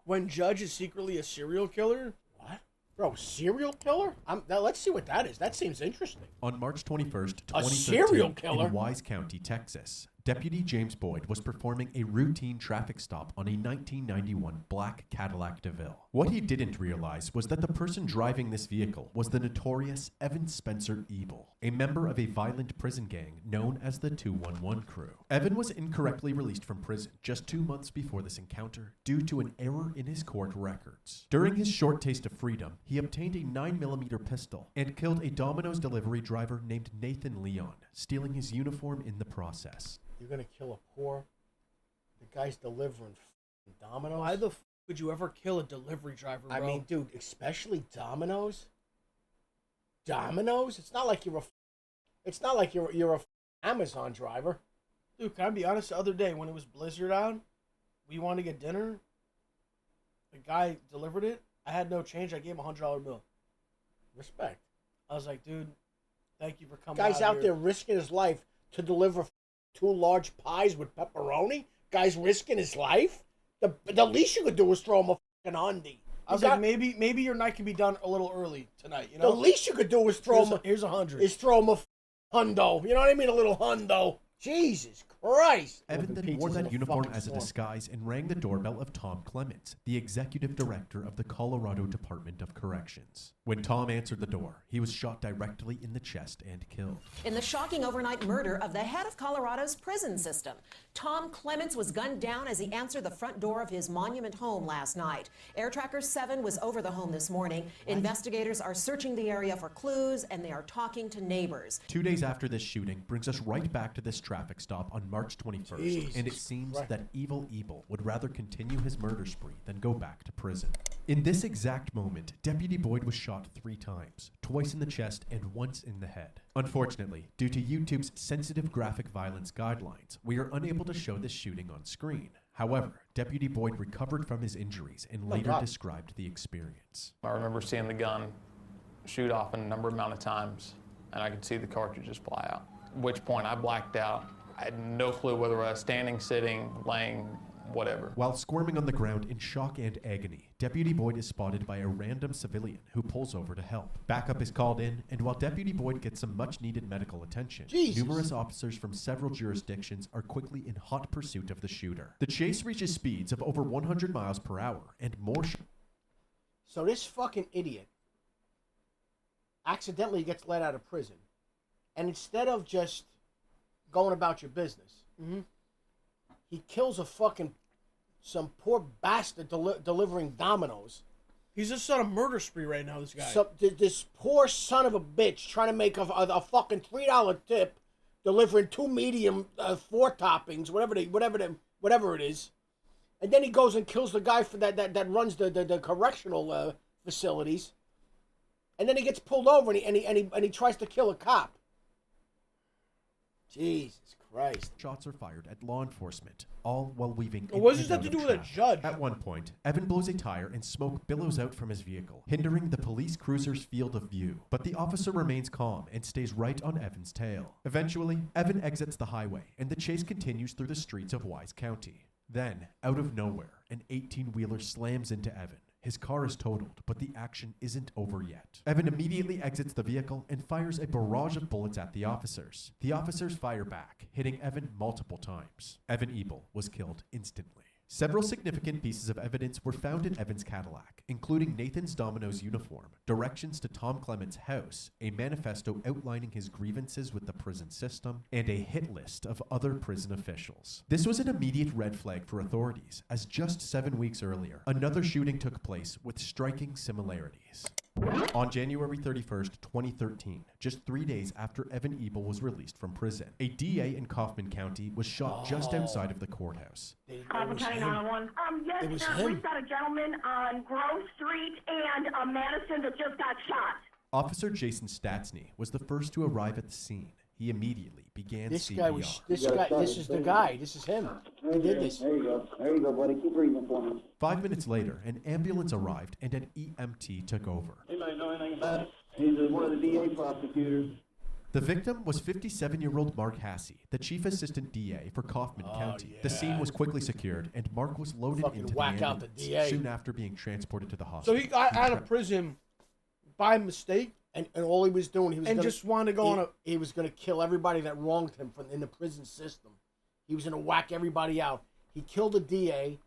When Judge is secretly a serial killer? What? Bro, serial killer? Let's see what that is. That seems interesting. On March 21st, A 2013, serial killer? in Wise County, Texas, Deputy James Boyd was performing a routine traffic stop on a 1991 black Cadillac DeVille. What he didn't realize was that the person driving this vehicle was the notorious Evan Spencer Ebel, a member of a violent prison gang known as the 211 Crew. Evan was incorrectly released from prison just 2 months before this encounter due to an error in his court records. During his short taste of freedom, he obtained a 9mm pistol and killed a Domino's delivery driver named Nathan Leon, stealing his uniform in the process. You're gonna kill a the guy's delivering Domino's? Why the would you ever kill a delivery driver, bro? I mean, dude, especially Domino's? Domino's? It's not like you're a Amazon driver. Dude, can I be honest? The other day when it was blizzard on, we wanted to get dinner. The guy delivered it. I had no change. I gave him a $100 bill. Respect. I was like, dude, thank you for coming. Guy's out here. there risking his life to deliver 2 large pies with pepperoni. Guy's risking his life. The least you could do is throw him a fucking undie. I was like, maybe your night can be done a little early tonight. You know, the least you could do is throw him. Here's $100. Is throw him a hundo. You know what I mean? A little hundo. Jesus Christ. Evan then wore that uniform as a disguise and rang the doorbell of Tom Clemens, the executive director of the Colorado Department of Corrections. When Tom answered the door, he was shot directly in the chest and killed. In the shocking overnight murder of the head of Colorado's prison system, Tom Clemens was gunned down as he answered the front door of his Monument home last night. Air Tracker 7 was over the home this morning. Investigators are searching the area for clues, and they are talking to neighbors. 2 days after this shooting brings us right back to this traffic stop on March 21st, and it seems that Evil Ebel would rather continue his murder spree than go back to prison. In this exact moment, Deputy Boyd was shot 3 times, twice in the chest and once in the head. Unfortunately, due to YouTube's sensitive graphic violence guidelines, we are unable to show this shooting on screen. However, Deputy Boyd recovered from his injuries and later described the experience. I remember seeing the gun shoot off a number amount of times, and I could see the cartridges fly out, at which point I blacked out. I had no clue whether I was standing, sitting, laying, whatever. While squirming on the ground in shock and agony, Deputy Boyd is spotted by a random civilian who pulls over to help. Backup is called in, and while Deputy Boyd gets some much-needed medical attention, numerous officers from several jurisdictions are quickly in hot pursuit of the shooter. The chase reaches speeds of over 100 miles per hour and more. So this fucking idiot accidentally gets let out of prison, and instead of just going about your business, he kills some poor bastard delivering Domino's. He's just on a murder spree right now, this guy. So, this poor son of a bitch trying to make a fucking $3 tip, delivering 2 medium, 4 toppings, whatever it is, and then he goes and kills the guy for that runs the correctional facilities, and then he gets pulled over and he tries to kill a cop. Jesus Christ. Shots are fired at law enforcement, all while weaving in. What does this have to do with a judge? At one point, Evan blows a tire and smoke billows out from his vehicle, hindering the police cruiser's field of view. But the officer remains calm and stays right on Evan's tail. Eventually, Evan exits the highway, and the chase continues through the streets of Wise County. Then, out of nowhere, an 18-wheeler slams into Evan. His car is totaled, but the action isn't over yet. Evan immediately exits the vehicle and fires a barrage of bullets at the officers. The officers fire back, hitting Evan multiple times. Evan Ebel was killed instantly. Several significant pieces of evidence were found in Evan's Cadillac, including Nathan's Domino's uniform, directions to Tom Clemens' house, a manifesto outlining his grievances with the prison system, and a hit list of other prison officials. This was an immediate red flag for authorities, as just 7 weeks earlier, another shooting took place with striking similarities. On January 31st, 2013, just 3 days after Evan Ebel was released from prison, a DA in Kaufman County was shot just outside of the courthouse. Kaufman County 911. Yes, sir. We've got a gentleman on Grove Street and Madison that just got shot. Officer Jason Statsny was the first to arrive at the scene. He immediately began This CPR. guy was. This is the guy. This is him. He did this. There you go, buddy. Keep breathing for me. 5 minutes later, an ambulance arrived and an EMT took over. Anybody know anything about it? He's one of the DA prosecutors. The victim was 57-year-old Mark Hassey, the chief assistant DA for Kaufman County. Yeah. The scene was quickly secured, and Mark was loaded Fucking into the whack out the ambulance DA. soon after being transported to the So hospital. he got out of prison by mistake And all he was doing, he was and gonna, just wanted to go on a. he was going to kill everybody that wronged him in the prison system. He was going to whack everybody out. He killed a DA,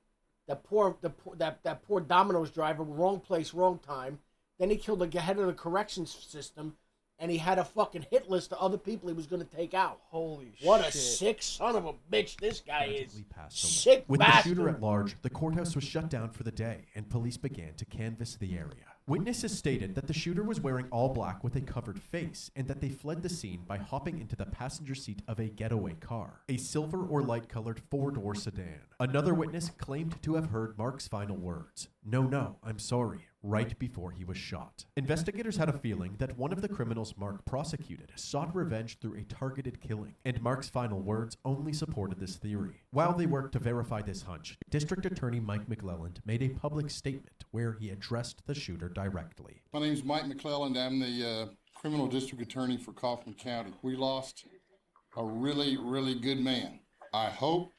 that poor Domino's driver, wrong place, wrong time. Then he killed the head of the corrections system, and he had a fucking hit list of other people he was going to take out. Holy shit. What a sick son of a bitch this guy is. Tragically passed away. Sick With bastard. the shooter at large, the courthouse was shut down for the day, and police began to canvass the area. Witnesses stated that the shooter was wearing all black with a covered face, and that they fled the scene by hopping into the passenger seat of a getaway car, a silver or light-colored four-door sedan. Another witness claimed to have heard Mark's final words, "No, I'm sorry," right before he was shot. Investigators had a feeling that one of the criminals Mark prosecuted sought revenge through a targeted killing, and Mark's final words only supported this theory. While they worked to verify this hunch, District Attorney Mike McClelland made a public statement where he addressed the shooter directly. My name is Mike McClelland. I'm the criminal district attorney for Kaufman County. We lost a really, really good man. I hope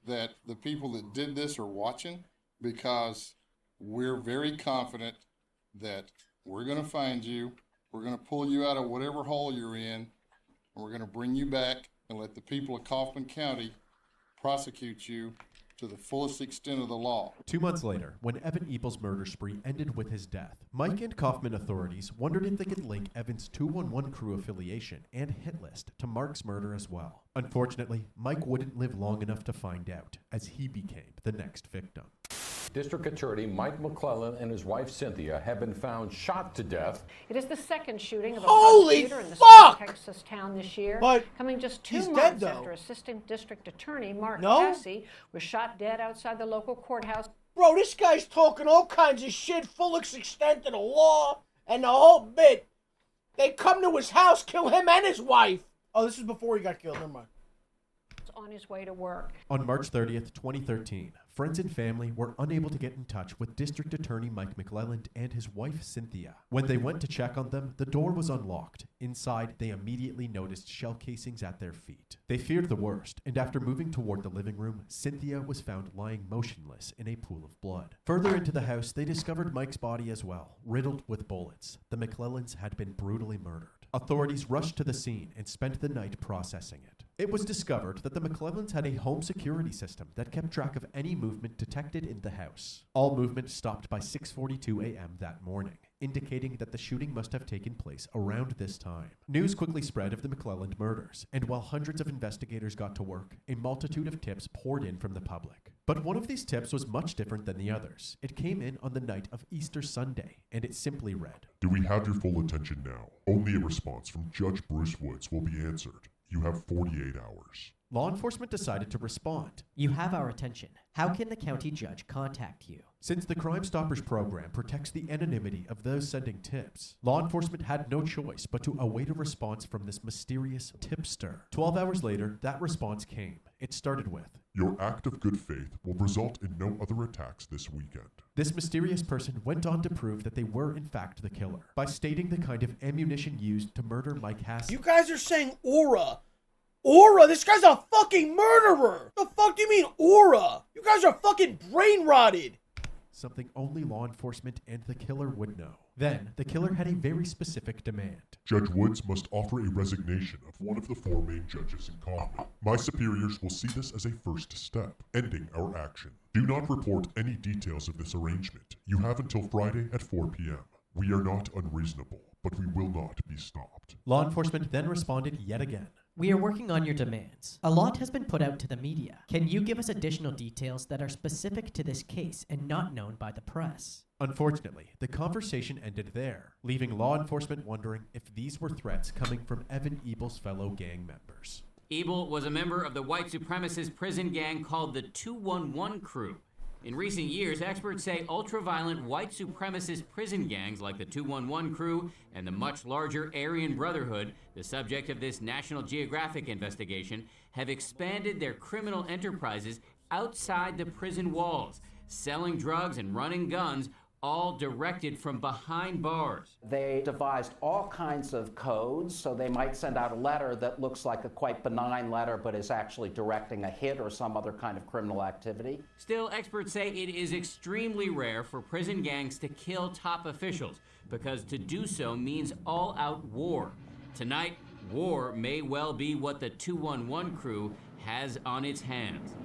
that the people that did this are watching, because we're very confident that we're going to find you, we're going to pull you out of whatever hole you're in, and we're going to bring you back and let the people of Kaufman County prosecute you to the fullest extent of the law. 2 months later, when Evan Ebel's murder spree ended with his death, Mike and Kaufman authorities wondered if they could link Evan's 211 crew affiliation and hit list to Mark's murder as well. Unfortunately, Mike wouldn't live long enough to find out, as he became the next victim. District Attorney Mike McClellan and his wife Cynthia have been found shot to death. It is the second shooting of a Holy prosecutor in the fuck! small Texas town this year, But coming just 2 he's months dead, though. after Assistant District Attorney Mark No? Hassey was shot dead outside the local courthouse. Bro, this guy's talking all kinds of shit, full extent of the law and the whole bit. They come to his house, kill him and his wife. Oh, this is before he got killed. Never mind. On his way to work. On March 30th, 2013, friends and family were unable to get in touch with District Attorney Mike McClelland and his wife Cynthia. When they went to check on them, the door was unlocked. Inside, they immediately noticed shell casings at their feet. They feared the worst, and after moving toward the living room, Cynthia was found lying motionless in a pool of blood. Further into the house, they discovered Mike's body as well, riddled with bullets. The McClellans had been brutally murdered. Authorities rushed to the scene and spent the night processing it. It was discovered that the McClellans had a home security system that kept track of any movement detected in the house. All movement stopped by 6:42 a.m. that morning, indicating that the shooting must have taken place around this time. News quickly spread of the McClelland murders, and while hundreds of investigators got to work, a multitude of tips poured in from the public. But one of these tips was much different than the others. It came in on the night of Easter Sunday, and it simply read, "Do we have your full attention now? Only a response from Judge Bruce Woods will be answered. You have 48 hours. Law enforcement decided to respond. You have our attention. How can the county judge contact you? Since the Crime Stoppers program protects the anonymity of those sending tips, law enforcement had no choice but to await a response from this mysterious tipster. 12 hours later, that response came. It started with, Your act of good faith will result in no other attacks this weekend. This mysterious person went on to prove that they were in fact the killer by stating the kind of ammunition used to murder Mike Hassey. You guys are saying aura. Aura? This guy's a fucking murderer. The fuck do you mean aura? You guys are fucking brain rotted. Something only law enforcement and the killer would know. Then, the killer had a very specific demand. Judge Woods must offer a resignation of one of the 4 main judges in Kaufman. My superiors will see this as a first step, ending our action. Do not report any details of this arrangement. You have until Friday at 4 p.m. We are not unreasonable, but we will not be stopped. Law enforcement then responded yet again. We are working on your demands. A lot has been put out to the media. Can you give us additional details that are specific to this case and not known by the press? Unfortunately, the conversation ended there, leaving law enforcement wondering if these were threats coming from Evan Ebel's fellow gang members. Ebel was a member of the white supremacist prison gang called the 211 Crew. In recent years, experts say ultra-violent white supremacist prison gangs like the 211 Crew and the much larger Aryan Brotherhood, the subject of this National Geographic investigation, have expanded their criminal enterprises outside the prison walls, selling drugs and running guns all directed from behind bars. They devised all kinds of codes, so they might send out a letter that looks like a quite benign letter, but is actually directing a hit or some other kind of criminal activity. Still, experts say it is extremely rare for prison gangs to kill top officials, because to do so means all-out war. Tonight, war may well be what the 211 crew has on its hands.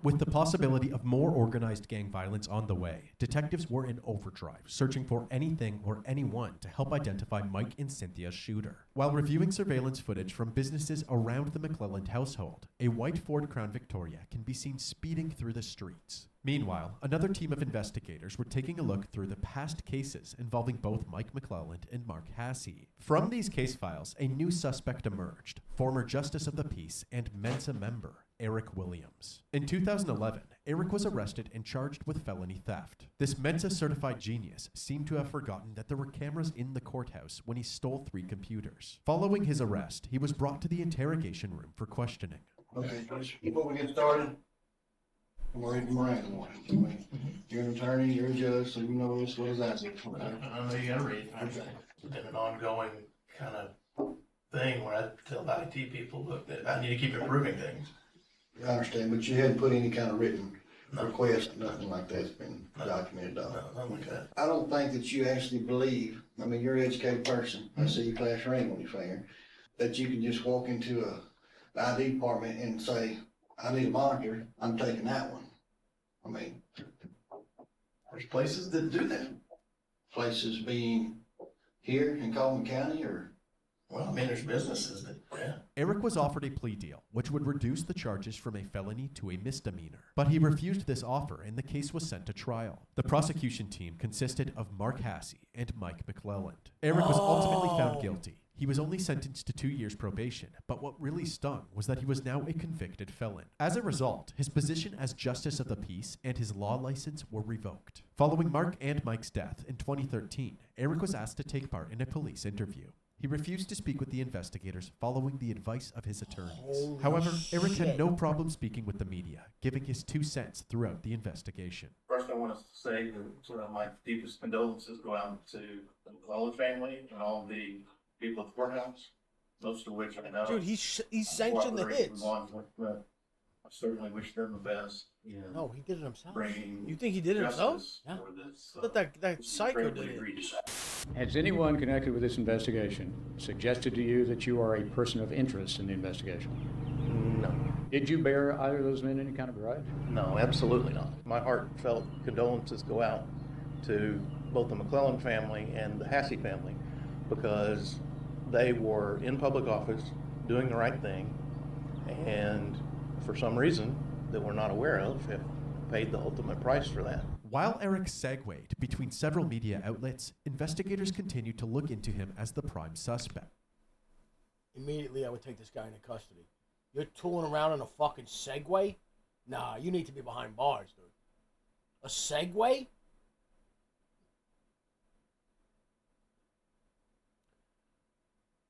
With the possibility of more organized gang violence on the way, detectives were in overdrive, searching for anything or anyone to help identify Mike and Cynthia's shooter. While reviewing surveillance footage from businesses around the McClelland household, a white Ford Crown Victoria can be seen speeding through the streets. Meanwhile, another team of investigators were taking a look through the past cases involving both Mike McClelland and Mark Hasse. From these case files, a new suspect emerged, former Justice of the Peace and Mensa member, Eric Williams. In 2011, Eric was arrested and charged with felony theft. This Mensa certified genius seemed to have forgotten that there were cameras in the courthouse when he stole 3 computers. Following his arrest, he was brought to the interrogation room for questioning. Okay, before we get started, I'm reading Miranda. You're an attorney, you're a judge, so you know this. What does that mean? I know you gotta read. It's been an ongoing kind of thing where I tell IT people, look, that I need to keep improving things. I understand, but you hadn't put any kind of written request, nothing like that's been documented, dog. No, nothing like that. I don't think that you actually believe, I mean, you're an educated person, I see your class ring on your finger, that you can just walk into the ID department and say, I need a monitor, I'm taking that one. I mean, there's places that do that. Places being here in Coleman County, or? Well, I mean, there's businesses that, yeah. Eric was offered a plea deal, which would reduce the charges from a felony to a misdemeanor. But he refused this offer, and the case was sent to trial. The prosecution team consisted of Mark Hasse and Mike McClelland. Eric was ultimately found guilty. He was only sentenced to 2 years probation, but what really stung was that he was now a convicted felon. As a result, his position as Justice of the Peace and his law license were revoked. Following Mark and Mike's death in 2013, Eric was asked to take part in a police interview. He refused to speak with the investigators following the advice of his attorneys. However, Eric had no problem speaking with the media, giving his 2 cents throughout the investigation. First, I want to say that my deepest condolences go out to the McClelland family and all the people at the courthouse, most of which I know. Dude, he sanctioned the hits. I certainly wish them the best. No, he did it himself. Bringing You think he did it himself? Yeah. But that psycho did it. Has anyone connected with this investigation suggested to you that you are a person of interest in the investigation? No. Did you bear either of those men any kind of grudge? No, absolutely not. My heartfelt condolences go out to both the McClelland family and the Hasse family, because they were in public office doing the right thing, and for some reason that we're not aware of, have paid the ultimate price for that. While Eric segued between several media outlets, investigators continued to look into him as the prime suspect. Immediately, I would take this guy into custody. You're tooling around in a fucking Segway? Nah, you need to be behind bars, dude. A Segway?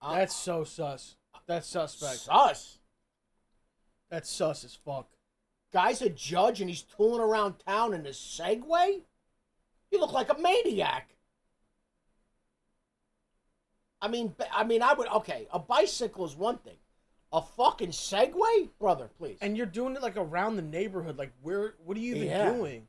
That's so sus. That's suspect. Sus? That's sus as fuck. Guy's a judge and he's tooling around town in a Segway? You look like a maniac. I mean, I would, okay, a bicycle is one thing. A fucking Segway? Brother, please. And you're doing it like around the neighborhood. Like, what are you even doing?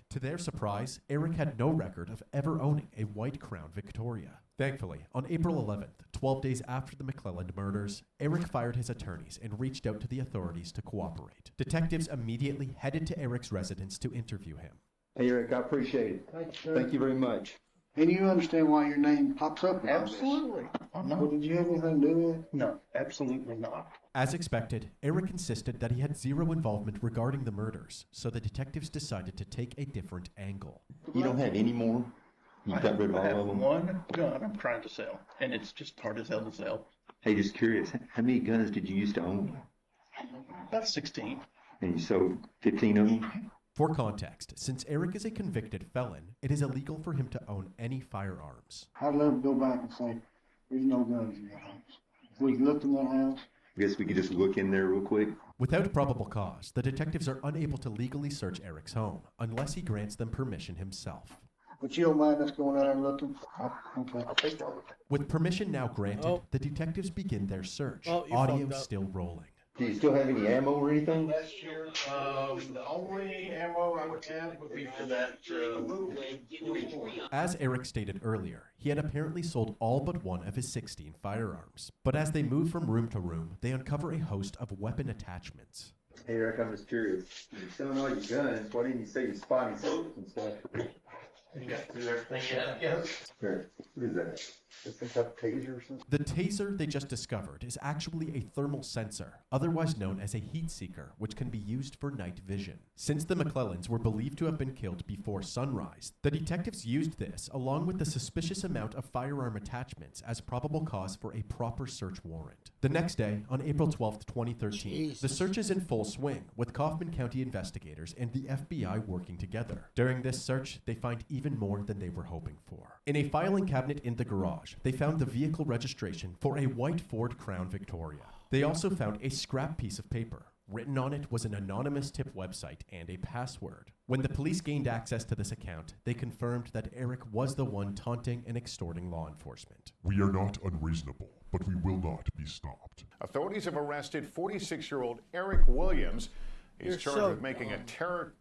To their surprise, Eric had no record of ever owning a white Crown Victoria. Thankfully, on April 11th, 12 days after the McClelland murders, Eric fired his attorneys and reached out to the authorities to cooperate. Detectives immediately headed to Eric's residence to interview him. Hey, Eric, I appreciate it. Thank you very much. And you understand why your name pops up? Absolutely. Well, did you have anything to do with it? No, absolutely not. As expected, Eric insisted that he had zero involvement regarding the murders, so the detectives decided to take a different angle. You don't have any more? You got rid of all of them? One gun I'm trying to sell, and it's just hard as hell to sell. Hey, just curious, how many guns did you used to own? About 16. And you sold 15 of them? For context, since Eric is a convicted felon, it is illegal for him to own any firearms. I'd love to go back and say, there's no guns in your house. If we looked in that house. I guess we could just look in there real quick. Without probable cause, the detectives are unable to legally search Eric's home unless he grants them permission himself. But you don't mind us going out there and looking? Okay. I'll take that. With permission now granted, the detectives begin their search, audio still rolling. Do you still have any ammo or anything? Last year, the only ammo I would have would be for that. As Eric stated earlier, he had apparently sold all but one of his 16 firearms. But as they move from room to room, they uncover a host of weapon attachments. Hey Eric, I'm just curious. You're selling all your guns. Why didn't you say you're spotting scopes and stuff? You got to do everything again. Here, what is that? Does this have a taser or something? The taser they just discovered is actually a thermal sensor, otherwise known as a heat seeker, which can be used for night vision. Since the McClellans were believed to have been killed before sunrise, the detectives used this, along with the suspicious amount of firearm attachments, as probable cause for a proper search warrant. The next day, on April 12, 2013, the search is in full swing, with Kaufman County investigators and the FBI working together. During this search, they find even more than they were hoping for. In a filing cabinet in the garage, they found the vehicle registration for a white Ford Crown Victoria. They also found a scrap piece of paper. Written on it was an anonymous tip website and a password. When the police gained access to this account, they confirmed that Eric was the one taunting and extorting law enforcement. We are not unreasonable, but we will not be stopped. Authorities have arrested 46-year-old Eric Williams. He's charged with making a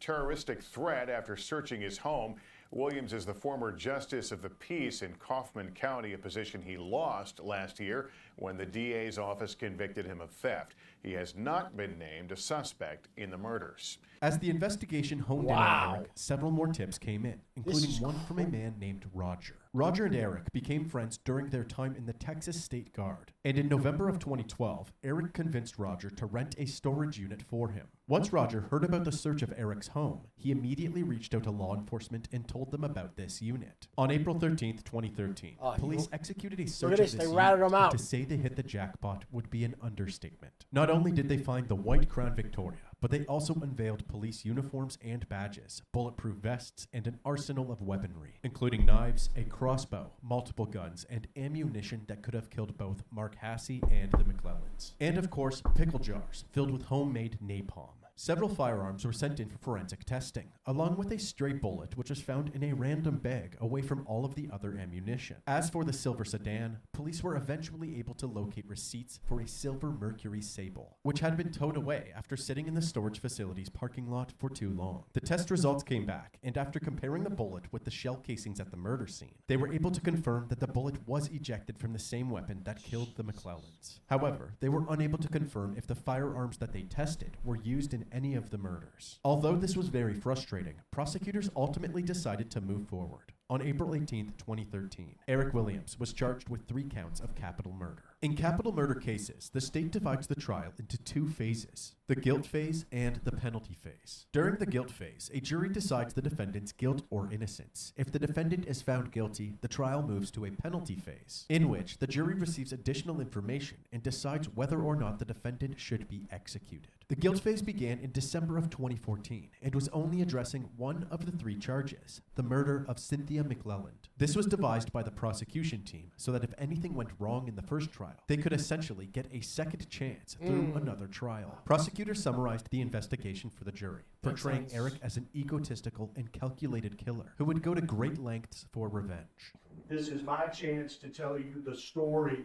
terroristic threat after searching his home. Williams is the former justice of the peace in Kaufman County, a position he lost last year when the DA's office convicted him of theft. He has not been named a suspect in the murders. As the investigation honed in on Eric, several more tips came in, including one from a man named Roger. Roger and Eric became friends during their time in the Texas State Guard, and in November of 2012, Eric convinced Roger to rent a storage unit for him. Once Roger heard about the search of Eric's home, he immediately reached out to law enforcement and told them about this unit. On April 13th, 2013, police executed a search of this unit, and to say they hit the jackpot would be an understatement. Not only did they find the white Crown Victoria, but they also unveiled police uniforms and badges, bulletproof vests, and an arsenal of weaponry, including knives, a crossbow, multiple guns, and ammunition that could have killed both Mark Hasse and the McClellans. And of course, pickle jars filled with homemade napalm. Several firearms were sent in for forensic testing, along with a stray bullet which was found in a random bag away from all of the other ammunition. As for the silver sedan, police were eventually able to locate receipts for a silver Mercury Sable, which had been towed away after sitting in the storage facility's parking lot for too long. The test results came back, and after comparing the bullet with the shell casings at the murder scene, they were able to confirm that the bullet was ejected from the same weapon that killed the McClellans. However, they were unable to confirm if the firearms that they tested were used in any of the murders. Although this was very frustrating, prosecutors ultimately decided to move forward. On April 18, 2013, Eric Williams was charged with 3 counts of capital murder. In capital murder cases, the state divides the trial into 2 phases, the guilt phase and the penalty phase. During the guilt phase, a jury decides the defendant's guilt or innocence. If the defendant is found guilty, the trial moves to a penalty phase, in which the jury receives additional information and decides whether or not the defendant should be executed. The guilt phase began in December of 2014 and was only addressing one of the 3 charges, the murder of Cynthia McClelland. This was devised by the prosecution team so that if anything went wrong in the first trial, they could essentially get a second chance through another trial. Prosecutors summarized the investigation for the jury, portraying Eric as an egotistical and calculated killer who would go to great lengths for revenge. This is my chance to tell you the story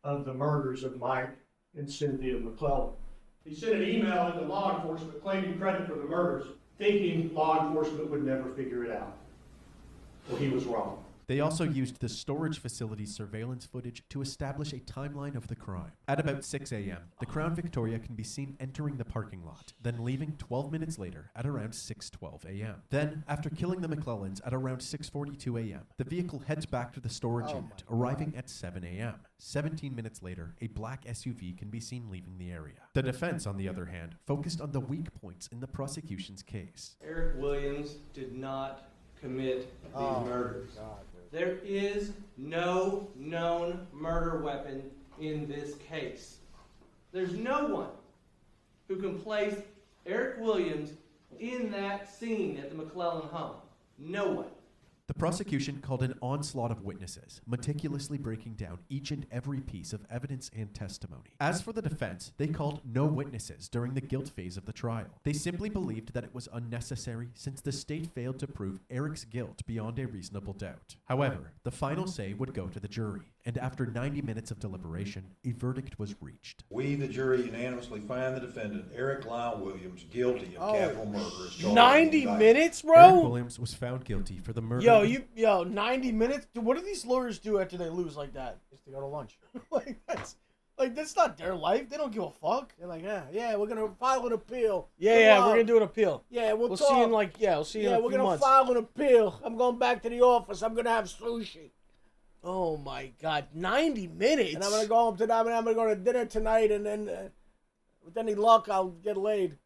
of the murders of Mike and Cynthia McClelland. He sent an email into law enforcement claiming credit for the murders, thinking law enforcement would never figure it out. Well, he was wrong. They also used the storage facility's surveillance footage to establish a timeline of the crime. At about 6 a.m., the Crown Victoria can be seen entering the parking lot, then leaving 12 minutes later at around 6:12 a.m. Then, after killing the McClellans at around 6:42 a.m., the vehicle heads back to the storage unit, arriving at 7 a.m. 17 minutes later, a black SUV can be seen leaving the area. The defense, on the other hand, focused on the weak points in the prosecution's case. Eric Williams did not commit these murders. There is no known murder weapon in this case. There's no one who can place Eric Williams in that scene at the McClellan home. No one. The prosecution called an onslaught of witnesses, meticulously breaking down each and every piece of evidence and testimony. As for the defense, they called no witnesses during the guilt phase of the trial. They simply believed that it was unnecessary since the state failed to prove Eric's guilt beyond a reasonable doubt. However, the final say would go to the jury, and after 90 minutes of deliberation, a verdict was reached. We, the jury, unanimously find the defendant, Eric Lyle Williams, guilty of capital murder. as charged 90 in the minutes, bro? Eric Williams was found guilty for the murder. Yo, 90 minutes? Dude, what do these lawyers do after they lose like that? Just to go to lunch. That's not their life. They don't give a fuck. They're like, yeah, we're gonna file an appeal. Yeah, we're gonna do an appeal. Yeah, we'll see you in we'll see you in a few we're gonna months. file an appeal. I'm going back to the office. I'm gonna have sushi. Oh my God, 90 minutes. And I'm gonna go home tonight. I'm gonna go to dinner tonight, and then with any luck, I'll get laid.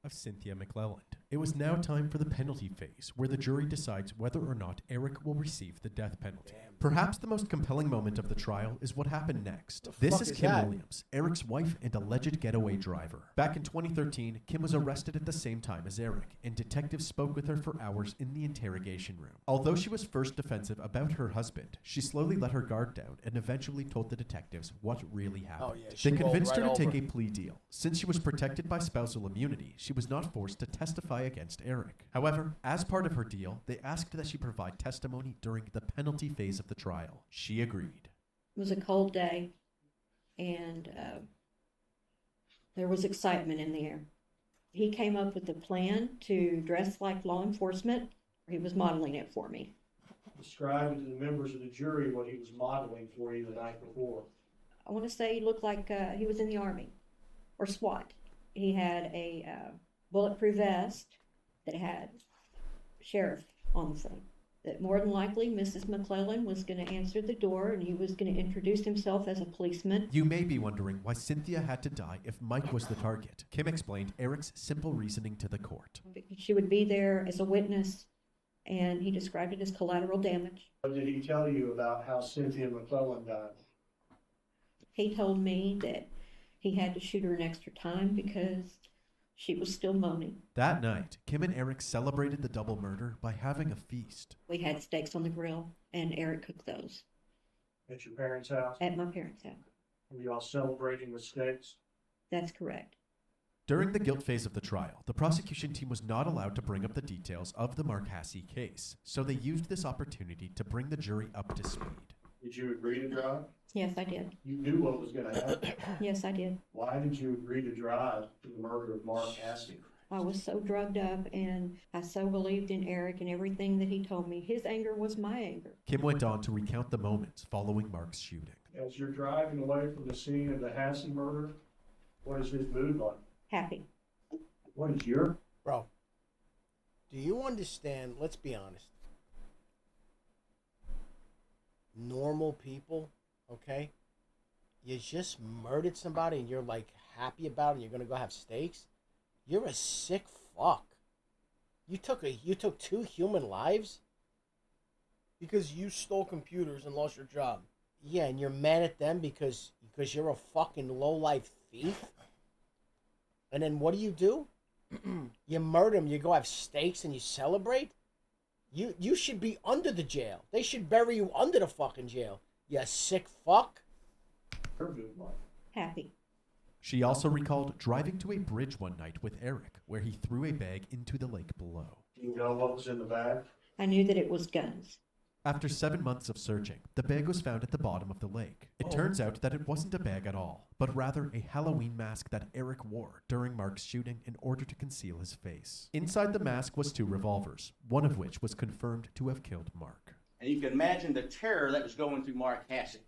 Of Cynthia McClelland. It was now time for the penalty phase, where the jury decides whether or not Eric will receive the death penalty. Perhaps the most compelling moment of the trial is what happened next. This is Kim Williams, Eric's wife and alleged getaway driver. Back in 2013, Kim was arrested at the same time as Eric, and detectives spoke with her for hours in the interrogation room. Although she was first defensive about her husband, she slowly let her guard down and eventually told the detectives what really happened. she They convinced rolled her to right take a plea deal. Since she was protected by spousal immunity, she was not forced to testify against Eric. However, as part of her deal, they asked that she provide testimony during the penalty phase of the trial. She agreed. It was a cold day, and there was excitement in the air. He came up with a plan to dress like law enforcement. He was modeling it for me. Describe to the members of the jury what he was modeling for you the night before. I want to say he looked like he was in the Army or SWAT. He had a bulletproof vest that had sheriff on the front. That more than likely Mrs. McClellan was going to answer the door and he was going to introduce himself as a policeman. You may be wondering why Cynthia had to die if Mike was the target. Kim explained Eric's simple reasoning to the court. She would be there as a witness, and he described it as collateral damage. What did he tell you about how Cynthia McClellan died? He told me that he had to shoot her an extra time because she was still moaning. That night, Kim and Eric celebrated the double murder by having a feast. We had steaks on the grill, and Eric cooked those. At your parents' house? At my parents' house. Were you all celebrating with steaks? That's correct. During the guilt phase of the trial, the prosecution team was not allowed to bring up the details of the Mark Hasse case, so they used this opportunity to bring the jury up to speed. Did you agree to drive? Yes, I did. You knew what was going to happen. Yes, I did. Why did you agree to drive to the murder of Mark Hasse? I was so drugged up, and I so believed in Eric and everything that he told me. His anger was my anger. Kim went on to recount the moments following Mark's shooting. As you're driving away from the scene of the Hasse murder, what is his mood like? Happy. What is your? Bro, do you understand? Let's be honest. Normal people, okay? You just murdered somebody and you're like happy about it and you're gonna go have steaks? You're a sick fuck. You took 2 human lives? Because you stole computers and lost your job. Yeah, and you're mad at them because you're a fucking low-life thief? And then what do? You murder them, you go have steaks and you celebrate? You should be under the jail. They should bury you under the fucking jail. You sick fuck. Happy. She also recalled driving to a bridge one night with Eric, where he threw a bag into the lake below. Do you know what was in the bag? I knew that it was guns. After 7 months of searching, the bag was found at the bottom of the lake. It turns out that it wasn't a bag at all, but rather a Halloween mask that Eric wore during Mark's shooting in order to conceal his face. Inside the mask was 2 revolvers, one of which was confirmed to have killed Mark. And you can imagine the terror that was going through Mark Hasse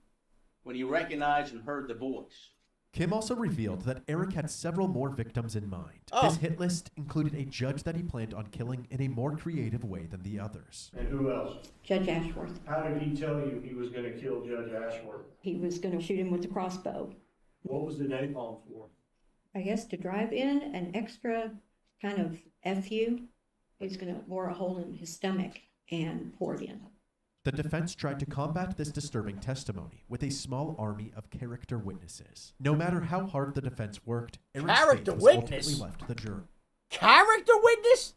when he recognized and heard the voice. Kim also revealed that Eric had several more victims in mind. His hit list included a judge that he planned on killing in a more creative way than the others. And who else? Judge Ashworth. How did he tell you he was going to kill Judge Ashworth? He was going to shoot him with the crossbow. What was the napalm for? I guess to drive in an extra kind of FU. He's going to bore a hole in his stomach and pour it in. The defense tried to combat this disturbing testimony with a small army of character witnesses. No matter how hard the defense worked, Eric's fate was ultimately left to the jury. Character witness?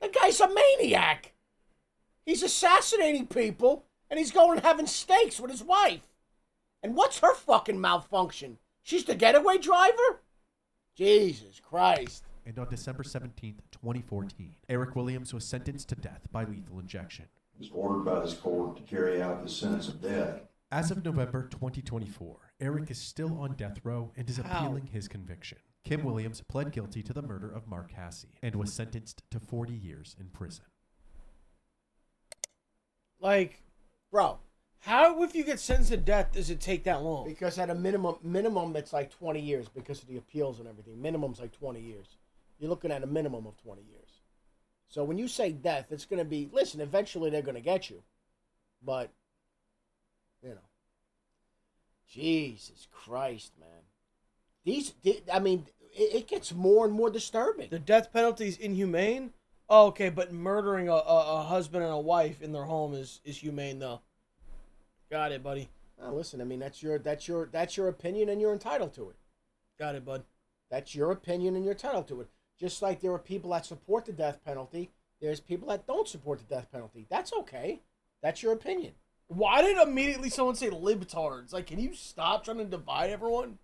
The guy's a maniac. He's assassinating people, and he's going and having steaks with his wife. And what's her fucking malfunction? She's the getaway driver? Jesus Christ. And on December 17th, 2014, Eric Williams was sentenced to death by lethal injection. He was ordered by this court to carry out the sentence of death. As of November 2024, Eric is still on death row and is appealing his conviction. Kim Williams pled guilty to the murder of Mark Hasse and was sentenced to 40 years in prison. Like, bro, how if you get sentenced to death does it take that long? Because at a minimum it's like 20 years because of the appeals and everything. Minimum's like 20 years. You're looking at a minimum of 20 years. So when you say death, it's going to be, listen, eventually they're going to get you. But, you know. Jesus Christ, man. It gets more and more disturbing. The death penalty is inhumane? Oh, okay, but murdering a husband and a wife in their home is humane, though. Got it, buddy. Oh, listen, I mean, that's your opinion and you're entitled to it. Got it, bud. That's your opinion and you're entitled to it. Just like there are people that support the death penalty, there's people that don't support the death penalty. That's okay. That's your opinion. Why did immediately someone say libtards? Like, can you stop trying to divide everyone?